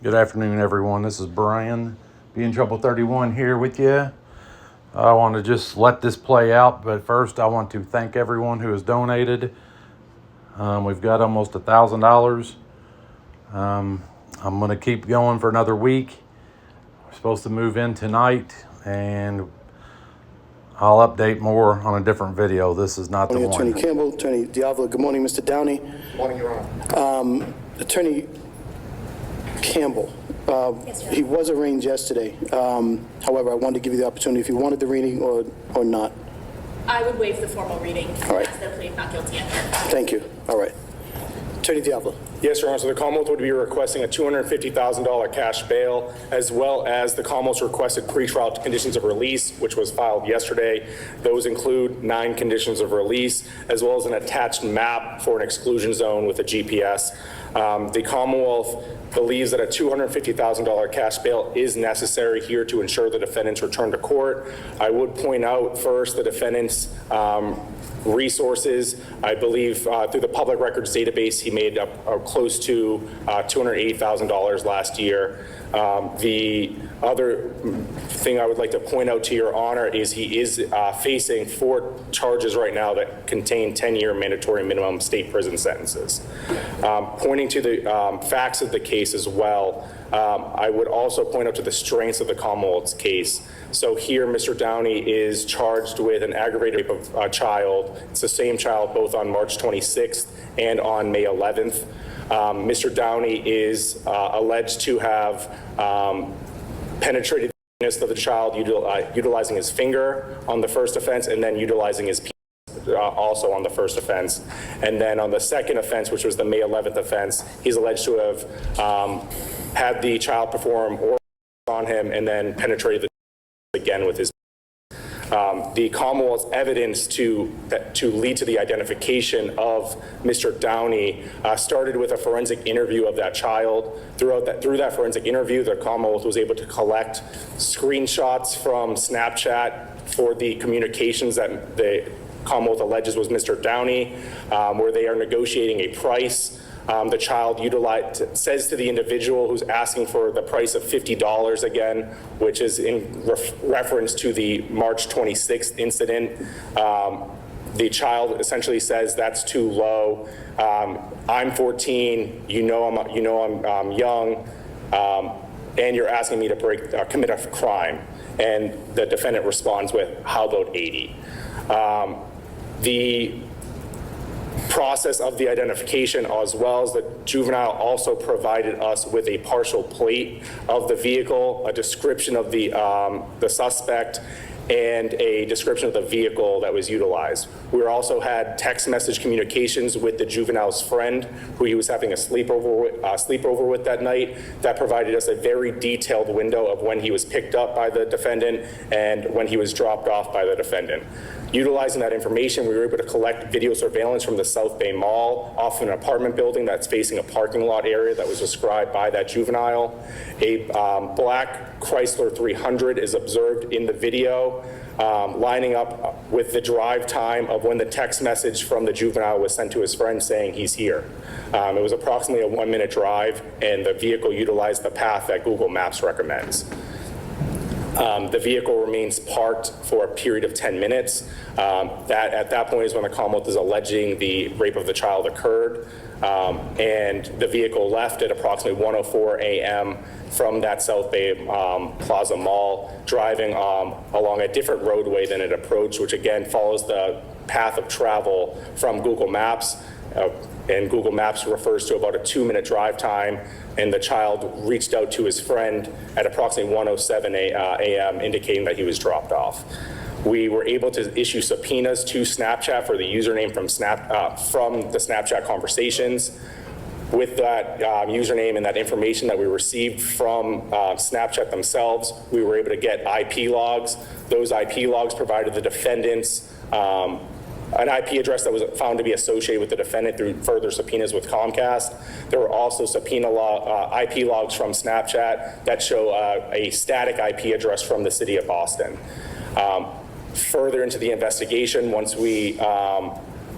Good afternoon, everyone. This is Brian, Be in Trouble 31 here with you. I want to just let this play out, but first I want to thank everyone who has donated. We've got almost $1,000. I'm going to keep going for another week. We're supposed to move in tonight, and I'll update more on a different video. This is not the one. Attorney Campbell, Attorney Diavolo. Good morning, Mr. Downey. Good morning, Your Honor. Attorney Campbell, he was arraigned yesterday. However, I wanted to give you the opportunity if you wanted the reading or not. I would waive the formal reading and right. ask their plea of not guilty. Thank you. All right. Attorney Diavolo. Yes, Your Honor. So the Commonwealth would be requesting a $250,000 cash bail, as well as the Commonwealth's requested pretrial conditions of release, which was filed yesterday. Those include 9 conditions of release, as well as an attached map for an exclusion zone with a GPS. The Commonwealth believes that a $250,000 cash bail is necessary here to ensure the defendant's return to court. I would point out first the defendant's resources. I believe through the public records database, he made up close to $280,000 last year. The other thing I would like to point out to Your Honor is he is facing 4 charges right now that contain 10-year mandatory minimum state prison sentences. Pointing to the facts of the case as well, I would also point out to the strengths of the Commonwealth's case. So here, Mr. Downey is charged with an aggravated rape of a child. It's the same child both on March 26th and on May 11th. Mr. Downey is alleged to have penetrated the penis of the child utilizing his finger on the first offense, and then utilizing his penis also on the first offense. And then on the second offense, which was the May 11th offense, he's alleged to have had the child perform oral on him and then penetrated the again with his. The Commonwealth's evidence to lead to the identification of Mr. Downey started with a forensic interview of that child. Through that forensic interview, the Commonwealth was able to collect screenshots from Snapchat for the communications that the Commonwealth alleges was Mr. Downey, where they are negotiating a price. The child says to the individual who's asking for the price of $50 again, which is in reference to the March 26th incident. The child essentially says that's too low. I'm 14. You know I'm young, and you're asking me to commit a crime. And the defendant responds with, "How about 80?" The process of the identification, as well as the juvenile, also provided us with a partial plate of the vehicle, a description of the suspect, and a description of the vehicle that was utilized. We also had text message communications with the juvenile's friend, who he was having a sleepover with that night, that provided us a very detailed window of when he was picked up by the defendant and when he was dropped off by the defendant. Utilizing that information, we were able to collect video surveillance from the South Bay Mall off an apartment building that's facing a parking lot area that was described by that juvenile. A black Chrysler 300 is observed in the video, lining up with the drive time of when the text message from the juvenile was sent to his friend saying he's here. It was approximately a 1-minute drive, and the vehicle utilized the path that Google Maps recommends. The vehicle remains parked for a period of 10 minutes. At that point is when the Commonwealth is alleging the rape of the child occurred. And the vehicle left at approximately 1:04 a.m. from that South Bay Plaza Mall, driving along a different roadway than it approached, which again follows the path of travel from Google Maps. And Google Maps refers to about a 2-minute drive time, and the child reached out to his friend at approximately 1:07 a.m., indicating that he was dropped off. We were able to issue subpoenas to Snapchat for the username from the Snapchat conversations. With that username and that information that we received from Snapchat themselves, we were able to get IP logs. Those IP logs provided the defendants an IP address that was found to be associated with the defendant through further subpoenas with Comcast. There were also IP logs from Snapchat that show a static IP address from the city of Boston. Further into the investigation, once we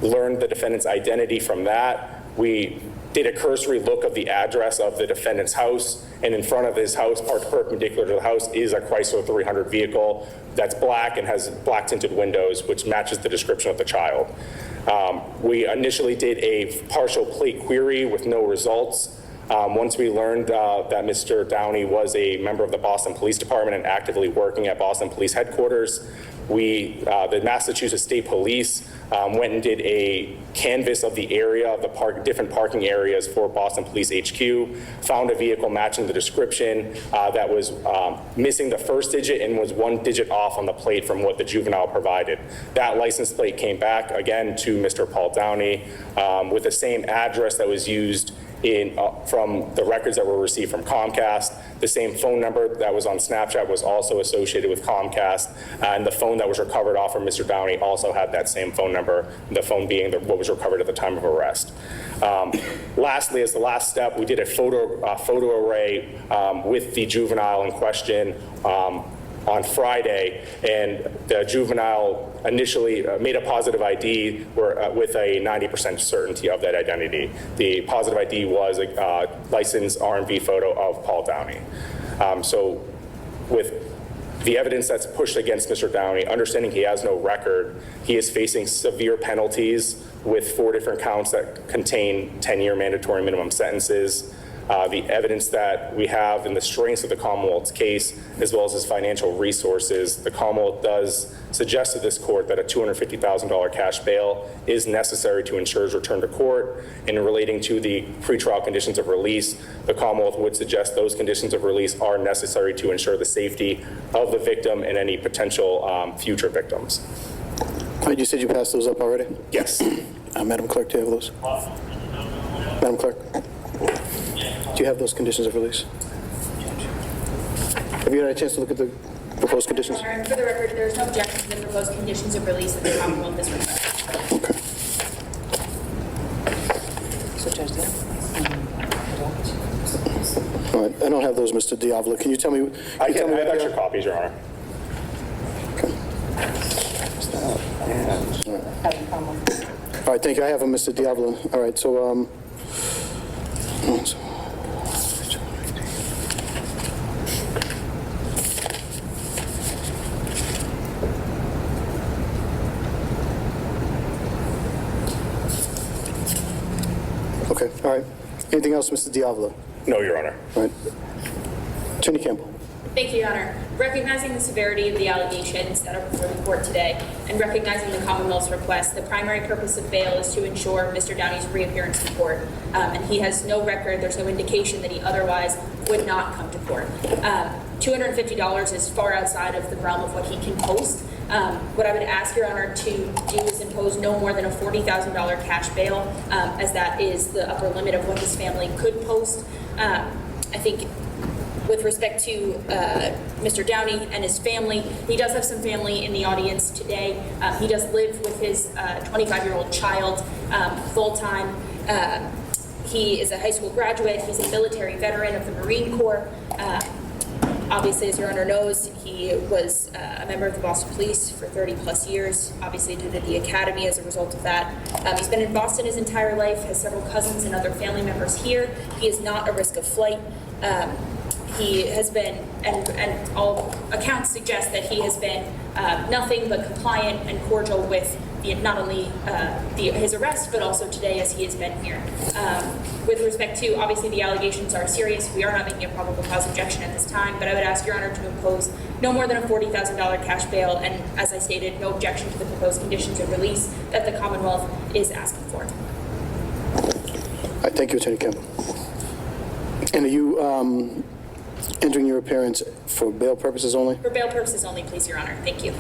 learned the defendant's identity from that, We did a cursory look of the address of the defendant's house, and in front of his house, parked perpendicular to the house, is a Chrysler 300 vehicle that's black and has black tinted windows, which matches the description of the child. We initially did a partial plate query with no results. Once we learned that Mr. Downey was a member of the Boston Police Department and actively working at Boston Police Headquarters, the Massachusetts State Police went and did a canvass of the area of the different parking areas for Boston Police HQ, found a vehicle matching the description that was missing the first digit and was 1 digit off on the plate from what the juvenile provided. That license plate came back again to Mr. Paul Downey with the same address that was used from the records that were received from Comcast. The same phone number that was on Snapchat was also associated with Comcast, and the phone that was recovered off of Mr. Downey also had that same phone number, the phone being what was recovered at the time of arrest. Lastly, as the last step, we did a photo array with the juvenile in question on Friday, and the juvenile initially made a positive ID with a 90% certainty of that identity. The positive ID was a licensed RMV photo of Paul Downey. So with the evidence that's pushed against Mr. Downey, understanding he has no record, he is facing severe penalties with 4 different counts that contain 10-year mandatory minimum sentences. The evidence that we have and the strengths of the Commonwealth's case, as well as his financial resources, the Commonwealth does suggest to this court that a $250,000 cash bail is necessary to ensure his return to court. And relating to the pretrial conditions of release, the Commonwealth would suggest those conditions of release are necessary to ensure the safety of the victim and any potential future victims. You said you passed those up already? Yes. Madam Clerk, do you have those? Madam Clerk? Do you have those conditions of release? Have you had a chance to look at the proposed conditions? Your Honor, for the record, there is no objection to the proposed conditions of release that the Commonwealth has requested. Okay. So Judge All right, I don't have those, Mr. Diavolo. Can you tell me? I you tell me have what they extra are? copies, Your Honor. All right, thank you. I have them, Mr. Diavolo. All right, so, okay, all right. Anything else, Mr. Diavolo? No, Your Honor. All right. Attorney Campbell. Thank you, Your Honor. Recognizing the severity of the allegations that are before the court today, and recognizing the Commonwealth's request, the primary purpose of bail is to ensure Mr. Downey's reappearance in court. And he has no record, there's no indication that he otherwise would not come to court. $250 is far outside of the realm of what he can post. What I would ask Your Honor to do is impose no more than a $40,000 cash bail, as that is the upper limit of what his family could post. I think with respect to Mr. Downey and his family, he does have some family in the audience today. He does live with his 25-year-old child full-time. He is a high school graduate. He's a military veteran of the Marine Corps. Obviously, as Your Honor knows, he was a member of the Boston Police for 30 plus years, obviously did at the academy as a result of that. He's been in Boston his entire life, has several cousins and other family members here. He is not a risk of flight. He has been, and all accounts suggest that he has been nothing but compliant and cordial with not only his arrest, but also today as he has been here. With respect to, obviously the allegations are serious. We are not making a probable cause objection at this time, but I would ask Your Honor to impose no more than a $40,000 cash bail, and as I stated, no objection to the proposed conditions of release that the Commonwealth is asking for. All right, thank you, Attorney Campbell. And are you entering your appearance for bail purposes only? For bail purposes only, please, Your Honor. Thank you.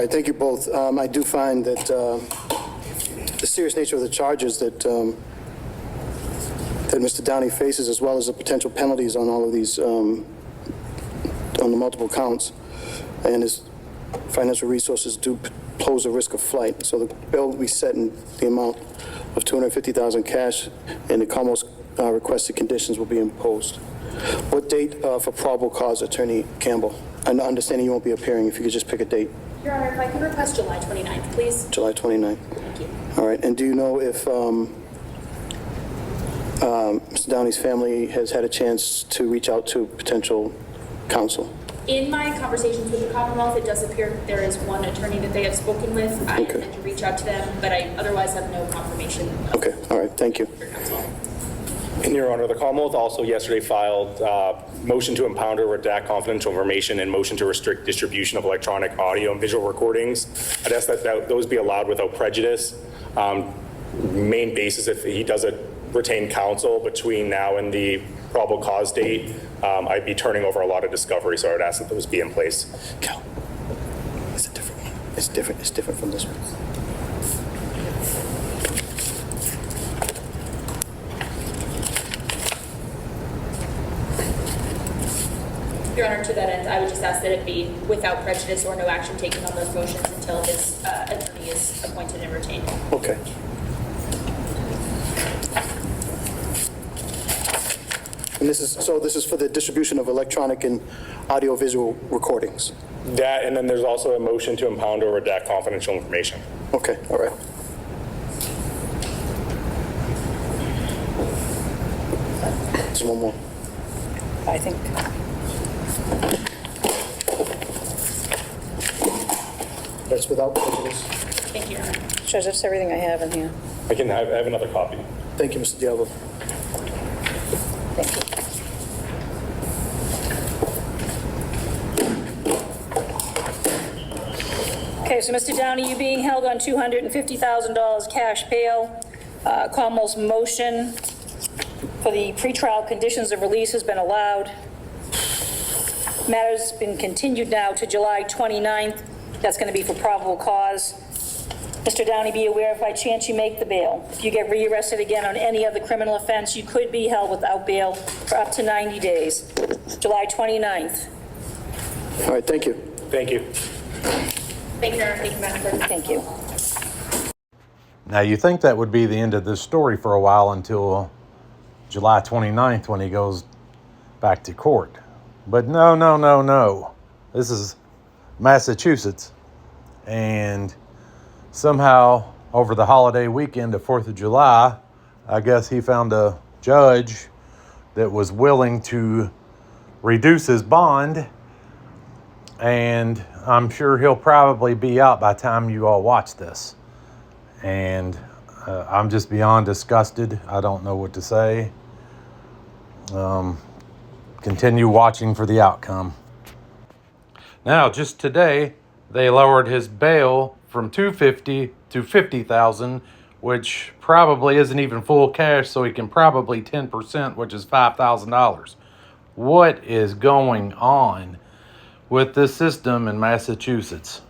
right, thank you both. I do find that the serious nature of the charges that Mr. Downey faces, as well as the potential penalties on all of these, on the multiple counts, and his financial resources do pose a risk of flight. So the bill will be set in the amount of $250,000 cash, and the Commonwealth's requested conditions will be imposed. What date for probable cause, Attorney Campbell? I'm understanding you won't be appearing. If you could just pick a date. Your Honor, if I could request July 29th, please. July 29th. Thank you. All right, and do you know if Mr. Downey's family has had a chance to reach out to potential counsel? In my conversations with the Commonwealth, it does appear that there is one attorney that they have spoken with. I Okay. intend to reach out to them, but I otherwise have no confirmation of Okay, all right, thank you. your counsel. In your honor, the Commonwealth also yesterday filed motion to impound or redact confidential information and motion to restrict distribution of electronic audio and visual recordings. I'd ask that those be allowed without prejudice. Main basis, if he doesn't retain counsel between now and the probable cause date, I'd be turning over a lot of discovery, so I would ask that those be in place. Cal, it's a different one. It's different from this one. Your Honor, to that end, I would just ask that it be without prejudice or no action taken on those motions until his attorney is appointed and retained. Okay. And this is for the distribution of electronic and audio-visual recordings. That, and then there's also a motion to impound or redact confidential information. Okay, all right. There's one more. I think. That's without prejudice. Thank you, Your Honor. Judge, that's everything I have in here. I have another copy. Thank you, Mr. Diallo. Thank you. Okay, so Mr. Downey, you being held on $250,000 cash bail. Commonwealth's motion for the pretrial conditions of release has been allowed. Matter's been continued now to July 29th. That's going to be for probable cause. Mr. Downey, be aware if by chance you make the bail, if you get rearrested again on any other criminal offense, you could be held without bail for up to 90 days. July 29th. All right, thank you. Thank you. Thank you, Your Honor. Thank you, Madam Clerk. Thank you. Now, you think that would be the end of this story for a while until July 29th when he goes back to court. But no. This is Massachusetts. And somehow, over the holiday weekend of 4th of July, I guess he found a judge that was willing to reduce his bond. And I'm sure he'll probably be out by the time you all watch this. And I'm just beyond disgusted. I don't know what to say. Continue watching for the outcome. Now, just today, they lowered his bail from $250,000 to $50,000, which probably isn't even full cash, so he can probably 10%, which is $5,000. What is going on with this system in Massachusetts?